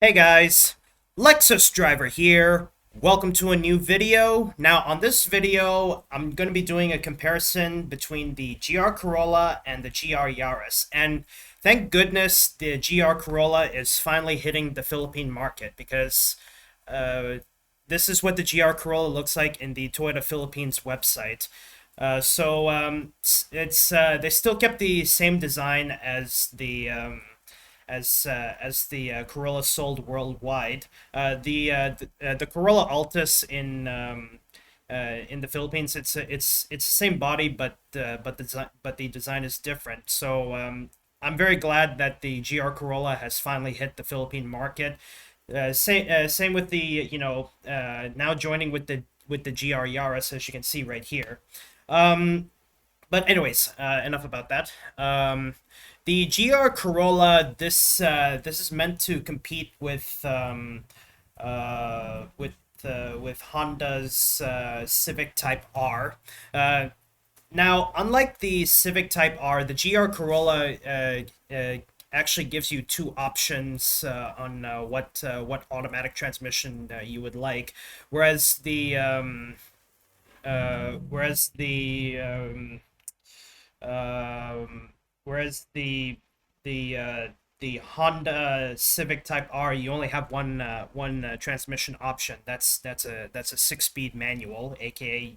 Hey guys, Lexus Driver here. Welcome to a new video. Now on this video, I'm going to be doing a comparison between the GR Corolla and the GR Yaris. And thank goodness the GR Corolla is finally hitting the Philippine market because uh, this is what the GR Corolla looks like in the Toyota Philippines website. They still kept the same design as the Corolla sold worldwide. The Corolla Altis in the Philippines, it's the same body, but the design is different. I'm very glad that the GR Corolla has finally hit the Philippine market. Same with the now joining with the GR Yaris, as you can see right here. But anyways, enough about that. The GR Corolla, this is meant to compete with Honda's Civic Type R. Now, unlike the Civic Type R, the GR Corolla actually gives you two options on what automatic transmission you would like, whereas the whereas whereas the Honda Civic Type R, you only have one transmission option. That's a six-speed manual, aka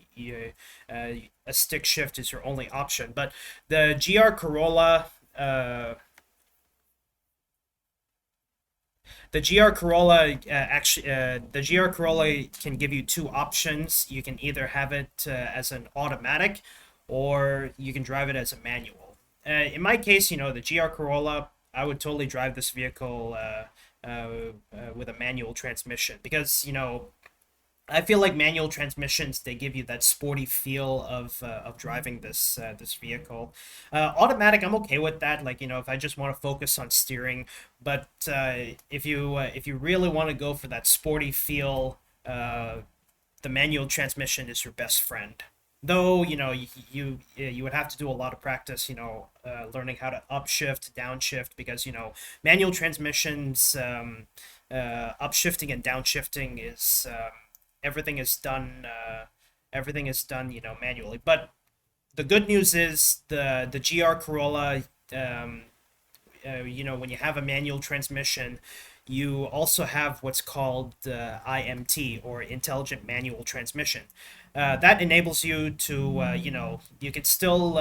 a stick shift is your only option. But the GR Corolla. The GR Corolla the GR Corolla can give you two options. You can either have it as an automatic, or you can drive it as a manual. In my case, the GR Corolla, I would totally drive this vehicle with a manual transmission because I feel like manual transmissions, they give you that sporty feel of driving this vehicle. Automatic, I'm okay with that. Like if I just want to focus on steering, but if you really want to go for that sporty feel, the manual transmission is your best friend. Though you would have to do a lot of practice, learning how to upshift, downshift, because manual transmissions, upshifting and downshifting is everything is done manually. But the good news is the GR Corolla, when you have a manual transmission, you also have what's called IMT, or intelligent manual transmission. That enables you to you can still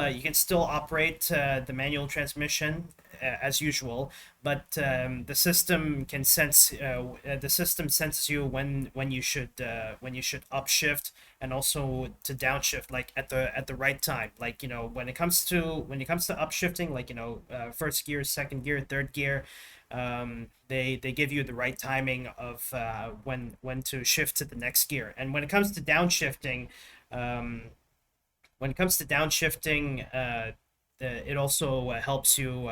operate the manual transmission as usual, but the system senses you when you should upshift, and also to downshift, like at the right time. Like when it comes to upshifting, like first gear, second gear, third gear, they give you the right timing of when to shift to the next gear. And when it comes to downshifting, it also helps you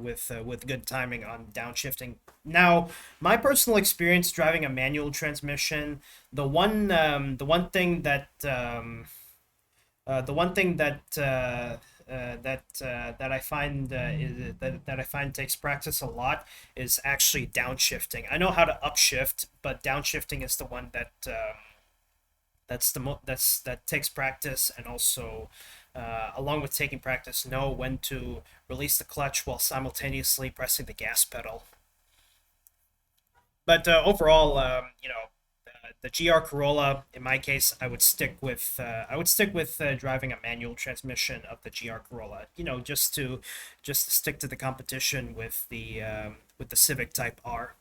with good timing on downshifting. Now, my personal experience driving a manual transmission, the one thing that I find that I find takes practice a lot is actually downshifting. I know how to upshift, but downshifting is the one that takes practice, and also along with taking practice, know when to release the clutch while simultaneously pressing the gas pedal. But overall, the GR Corolla, in my case, I would stick with driving a manual transmission of the GR Corolla. Just to stick to the competition with the Civic Type R.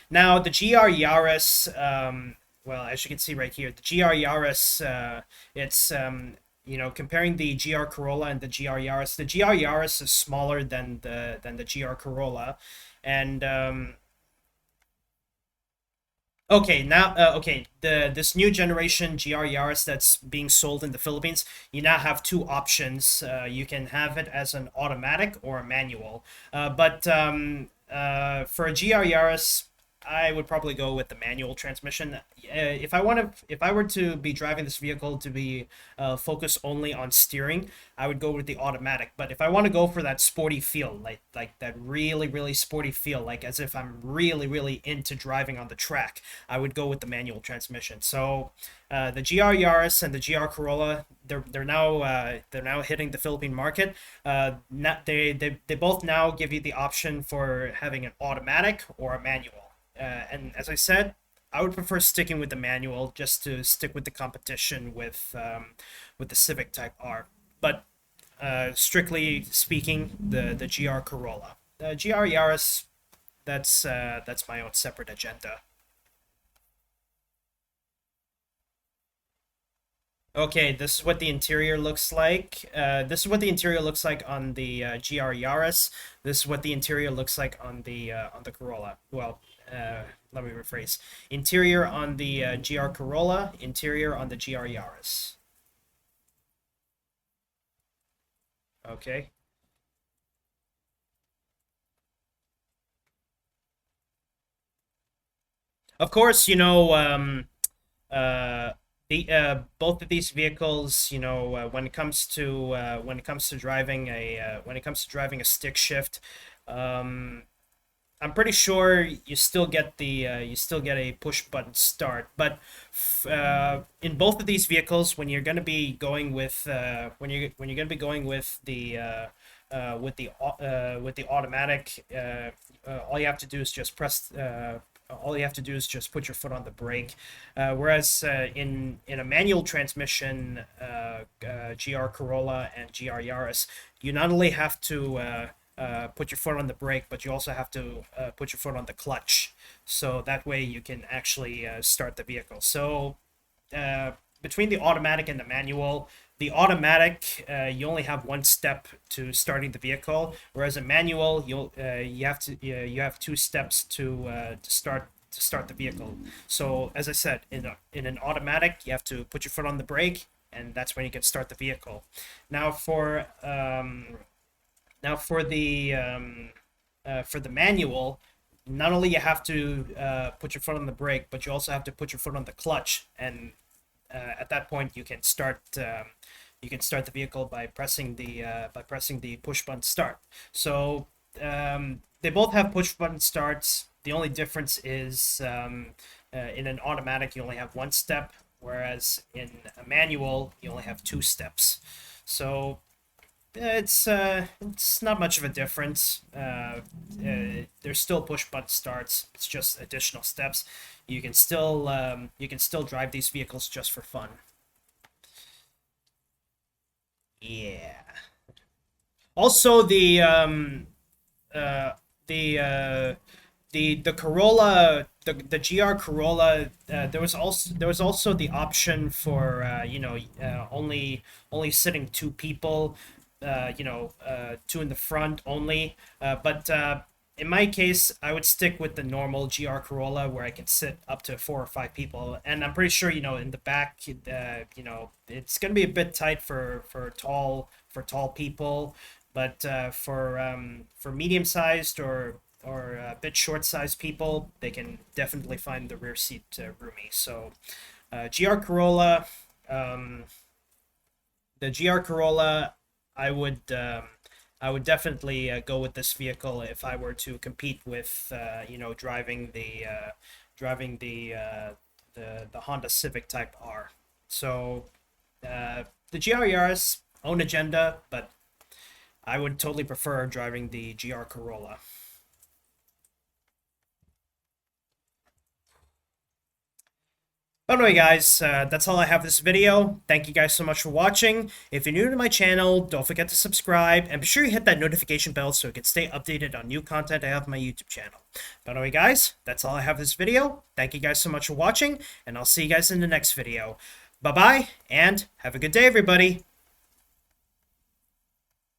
Now the GR Yaris, well, as you can see right here, the GR Yaris, it's comparing the GR Corolla and the GR Yaris. The GR Yaris is smaller than the GR Corolla, and this new generation GR Yaris that's being sold in the Philippines, you now have two options. You can have it as an automatic or a manual. But for a GR Yaris, I would probably go with the manual transmission. If I were to be driving this vehicle to be focused only on steering, I would go with the automatic. But if I want to go for that sporty feel, like that really sporty feel, like as if I'm really into driving on the track, I would go with the manual transmission. So the GR Yaris and the GR Corolla, they're now hitting the Philippine market. They both now give you the option for having an automatic or a manual. And as I said, I would prefer sticking with the manual just to stick with the competition with the Civic Type R. But strictly speaking, the GR Corolla, GR Yaris, that's my own separate agenda. Okay, this is what the interior looks like. This is what the interior looks like on the GR Yaris. This is what the interior looks like on the Corolla. Well, let me rephrase. Interior on the GR Corolla, interior on the GR Yaris. Okay. Of course, the both of these vehicles, when it comes to driving a stick shift, um, I'm pretty sure you still get a push button start, but in both of these vehicles, when you're going to be going with when you're going to be going with the automatic, all you have to do is just press. All you have to do is just put your foot on the brake. Whereas in a manual transmission, GR Corolla and GR Yaris, you not only have to put your foot on the brake, but you also have to put your foot on the clutch. So that way you can actually start the vehicle. So uh, between the automatic and the automatic, you only have one step to starting the vehicle, whereas a manual, you have two steps to start the vehicle. So as I said, in an automatic, you have to put your foot on the brake, and that's when you can start the vehicle. Now for the manual, not only you have to put your foot on the brake, but you also have to put your foot on the clutch, and at that point you can start the vehicle by pressing the push button start. So they both have push button starts. The only difference is in an automatic you only have one step, whereas in a manual you only have two steps. So it's not much of a difference. There's still push button starts. It's just additional steps. You can still drive these vehicles just for fun. Yeah. Also, uh, the uh, the Corolla, the GR Corolla, there was also the option for only sitting two people, two in the front only. But in my case, I would stick with the normal GR Corolla where I can sit up to four or five people, and I'm pretty sure in the back, it's gonna be a bit tight for tall people, but for medium sized or a bit short sized people, they can definitely find the rear seat roomy. So GR Corolla, um, the GR Corolla, I would um, I would definitely go with this vehicle if I were to compete with driving the Honda Civic Type R. So the GR Yaris, own agenda, but I would totally prefer driving the GR Corolla. But anyway, guys, that's all I have for this video. Thank you guys so much for watching. If you're new to my channel, don't forget to subscribe, and be sure you hit that notification bell so you can stay updated on new content I have on my YouTube channel. But anyway, guys, that's all I have for this video. Thank you guys so much for watching, and I'll see you guys in the next video. Bye-bye, and have a good day, everybody.